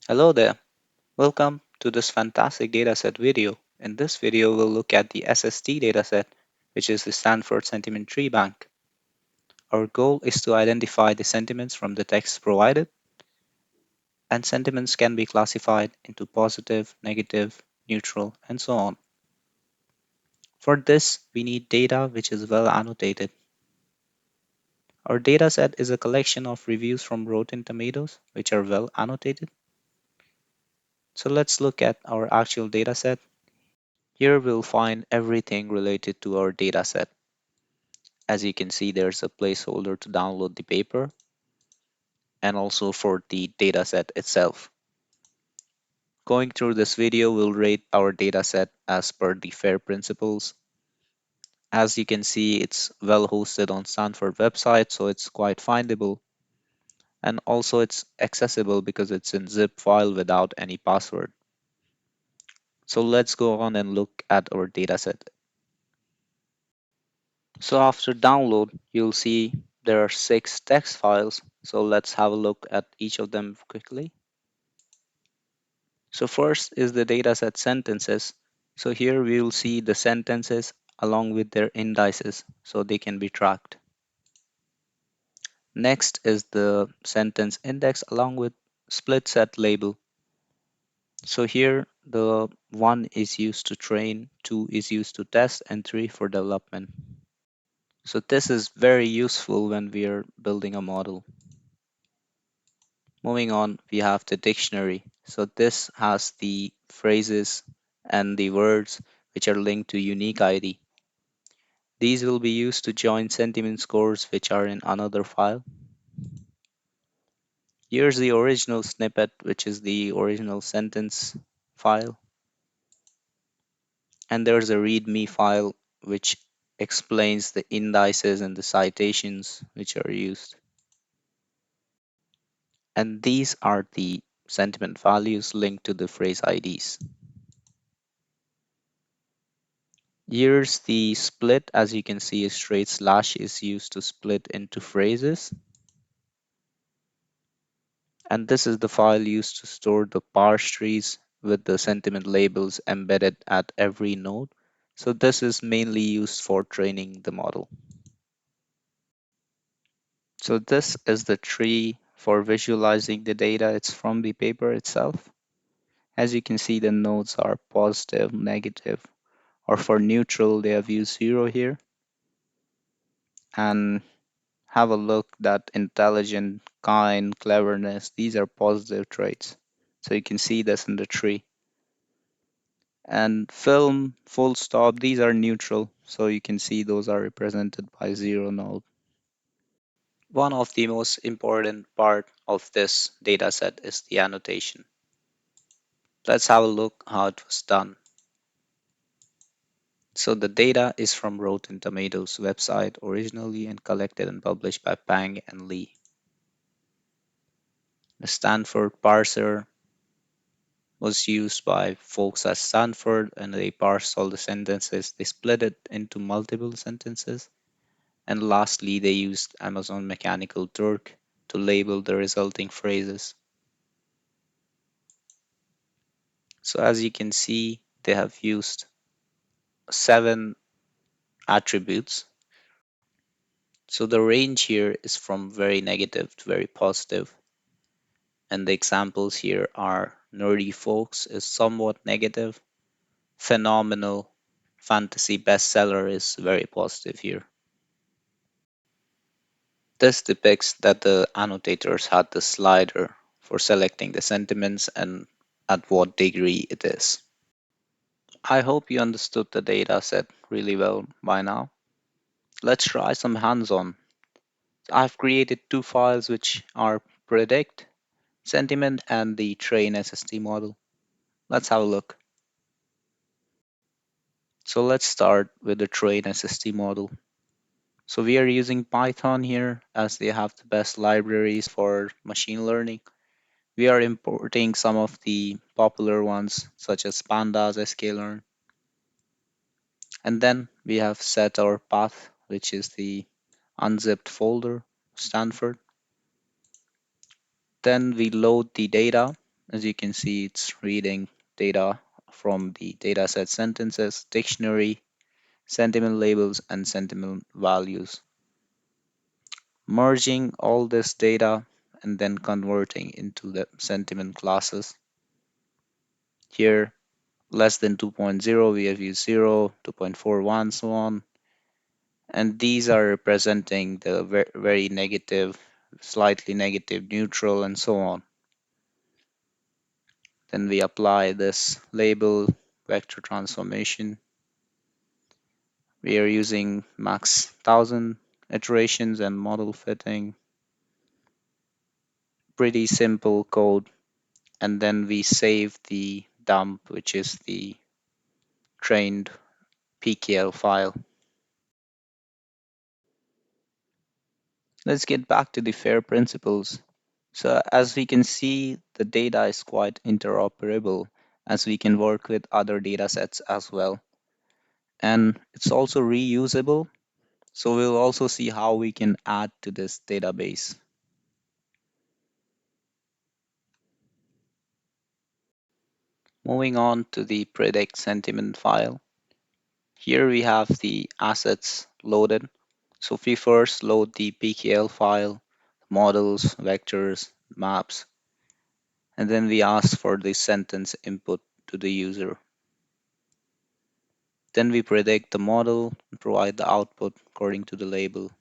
Hello there. Welcome to this fantastic dataset video. In this video, we'll look at the SST dataset, which is the Stanford Sentiment Treebank. Our goal is to identify the sentiments from the text provided, and sentiments can be classified into positive, negative, neutral, and so on. For this, we need data which is well annotated. Our dataset is a collection of reviews from Rotten Tomatoes, which are well annotated. So let's look at our actual dataset. Here we'll find everything related to our dataset. As you can see, there's a placeholder to download the paper and also for the dataset itself. Going through this video, we'll rate our dataset as per the FAIR principles. As you can see, it's well hosted on Stanford website, so it's quite findable. And also it's accessible because it's in zip file without any password. So let's go on and look at our dataset. So after download, you'll see there are 6 text files. So let's have a look at each of them quickly. So first is the dataset sentences. So here we will see the sentences along with their indices so they can be tracked. Next is the sentence index along with split set label. So here the 1 is used to train, 2 is used to test, and 3 for development. So this is very useful when we are building a model. Moving on, we have the dictionary. So this has the phrases and the words which are linked to unique ID. These will be used to join sentiment scores which are in another file. Here's the original snippet, which is the original sentence file. And there's a README file which explains the indices and the citations which are used. And these are the sentiment values linked to the phrase IDs. Here's the split. As you can see, a straight slash is used to split into phrases. And this is the file used to store the parse trees with the sentiment labels embedded at every node. So this is mainly used for training the model. So this is the tree for visualizing the data. It's from the paper itself. As you can see, the nodes are positive, negative, or for neutral, they have used 0 here. And have a look that intelligent, kind, cleverness, these are positive traits. So you can see this in the tree. And film, full stop, these are neutral. So you can see those are represented by 0 node. One of the most important part of this dataset is the annotation. Let's have a look how it was done. So the data is from Rotten Tomatoes website originally and collected and published by Pang and Lee. The Stanford parser was used by folks at Stanford, and they parsed all the sentences. They split it into multiple sentences. And lastly, they used Amazon Mechanical Turk to label the resulting phrases. So as you can see, they have used 7 attributes. So the range here is from very negative to very positive. And the examples here are nerdy folks is somewhat negative. Phenomenal fantasy bestseller is very positive here. This depicts that the annotators had the slider for selecting the sentiments and at what degree it is. I hope you understood the data set really well by now. Let's try some hands-on. I've created 2 files which are predict, sentiment, and the train SST model. Let's have a look. So let's start with the train SST model. So we are using Python here as they have the best libraries for machine learning. We are importing some of the popular ones such as pandas, sklearn. And then we have set our path, which is the unzipped folder, Stanford. Then we load the data. As you can see, it's reading data from the dataset sentences, dictionary, sentiment labels, and sentiment values, merging all this data and then converting into the sentiment classes. Here, less than 2.0, we have used 0, 2.41, so on. And these are representing the very negative, slightly negative, neutral, and so on. Then we apply this label vector transformation. We are using max 1000 iterations and model fitting. Pretty simple code. And then we save the dump, which is the trained PKL file. Let's get back to the FAIR principles. So as we can see, the data is quite interoperable as we can work with other data sets as well. And it's also reusable. So we'll also see how we can add to this database. Moving on to the predict sentiment file. Here we have the assets loaded. So we first load the PKL file, models, vectors, maps, and then we ask for the sentence input to the user. Then we predict the model and provide the output according to the label.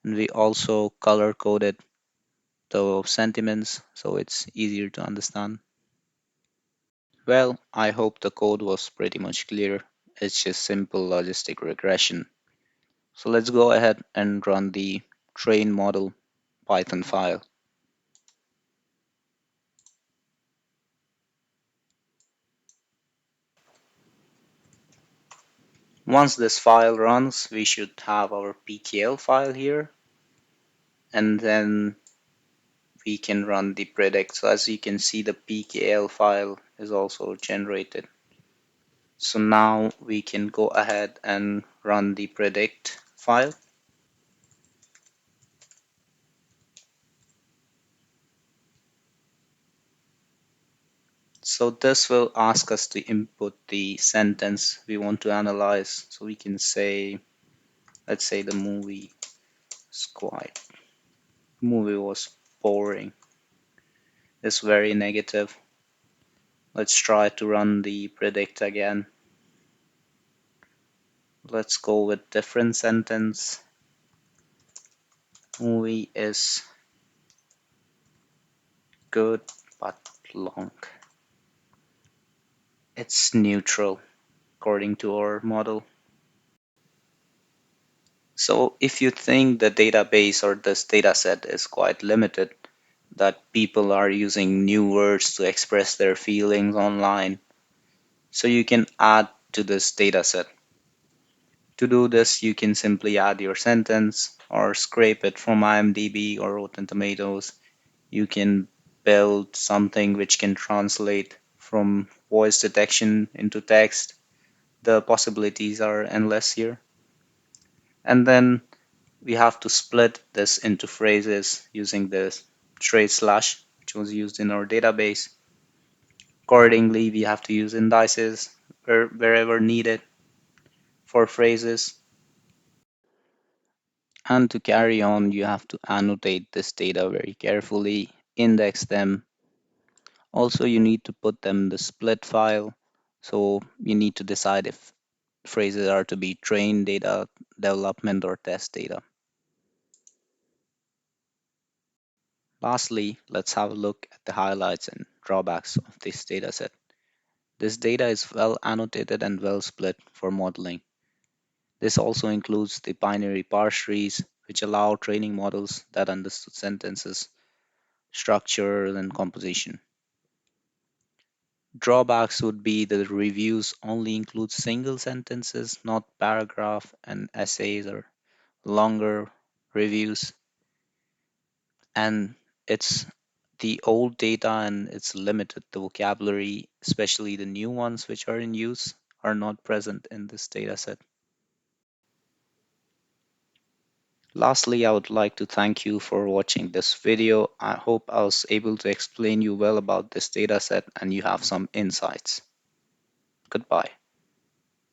And we also color coded the sentiments so it's easier to understand. Well, I hope the code was pretty much clear. It's just simple logistic regression. So let's go ahead and run the train model Python file. Once this file runs, we should have our PKL file here, and then we can run the predict. So as you can see, the PKL file is also generated. So now we can go ahead and run the predict file. So this will ask us to input the sentence we want to analyze. So we can say, let's say the movie was boring. It's very negative. Let's try to run the predict again. Let's go with different sentence. Movie is good but long. It's neutral according to our model. So if you think the database or this dataset is quite limited, that people are using new words to express their feelings online, so you can add to this dataset. To do this, you can simply add your sentence or scrape it from IMDb or Rotten Tomatoes. You can build something which can translate from voice detection into text. The possibilities are endless here. And then we have to split this into phrases using the straight slash, which was used in our database. Accordingly, we have to use indices wherever needed for phrases. And to carry on, you have to annotate this data very carefully, index them. Also, you need to put them in the split file. So you need to decide if phrases are to be trained data, development, or test data. Lastly, let's have a look at the highlights and drawbacks of this dataset. This data is well annotated and well split for modeling. This also includes the binary parse trees, which allow training models that understood sentences, structure, and composition. Drawbacks would be that the reviews only include single sentences, not paragraph and essays or longer reviews. And it's the old data and it's limited. The vocabulary, especially the new ones which are in use, are not present in this data set. Lastly, I would like to thank you for watching this video. I hope I was able to explain you well about this dataset and you have some insights. Goodbye.